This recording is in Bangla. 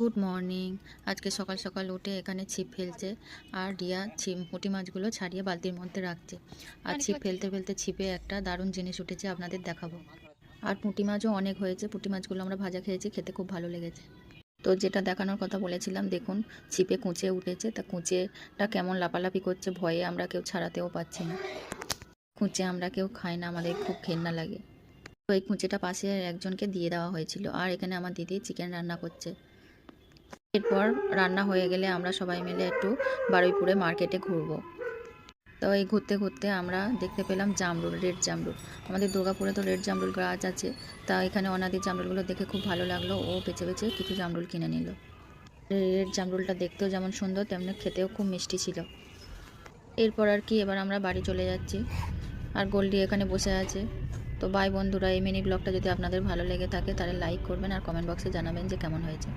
Good morning. আজকে সকাল সকাল উঠে এখানে ছিপ ফেলছে আর রিয়া পুঁটি মাছগুলো ছাড়িয়ে বালতির মধ্যে রাখছে। আর ছিপ ফেলতে ফেলতে ছিপে একটা দারুণ জিনিস উঠেছে, আপনাদের দেখাবো। আর পুঁটি মাছও অনেক হয়েছে। পুঁটি মাছগুলো আমরা ভাজা খেয়েছি, খেতে খুব ভালো লেগেছে। তো যেটা দেখানোর কথা বলেছিলাম, দেখুন ছিপে কুঁচে উঠেছে। তা কুঁচেটা কেমন লাপালাপি করছে, ভয়ে আমরা কেউ ছাড়াতেও পারছি না। কুঁচে আমরা কেউ খাই না, আমাদের খুব ঘেন্না লাগে। তো এই কুঁচেটা পাশে একজনকে দিয়ে দেওয়া হয়েছিল। আর এখানে আমার দিদি চিকেন রান্না করছে। এরপর রান্না হয়ে গেলে আমরা সবাই মিলে একটু বারুইপুরে মার্কেটে ঘুরবো। তো এই ঘুরতে ঘুরতে আমরা দেখতে পেলাম জামরুল, রেড জামরুল। আমাদের দুর্গাপুরে তো রেড জামরুল গাছ আছে। তা এখানে অনাদি জামরুলগুলো দেখে খুব ভালো লাগলো। ও বেছে বেছে কিছু জামরুল কিনে নিল। রেড জামরুলটা দেখতেও যেমন সুন্দর, তেমনি খেতেও খুব মিষ্টি ছিল। এরপর আর কি, এবার আমরা বাড়ি চলে যাচ্ছি। আর গোল্ডি এখানে বসে আছে। তো বাই বন্ধুরা, এই মিনি ব্লগটা যদি আপনাদের ভালো লেগে থাকে তাহলে লাইক করবেন আর কমেন্ট বক্সে জানাবেন যে কেমন হয়েছে।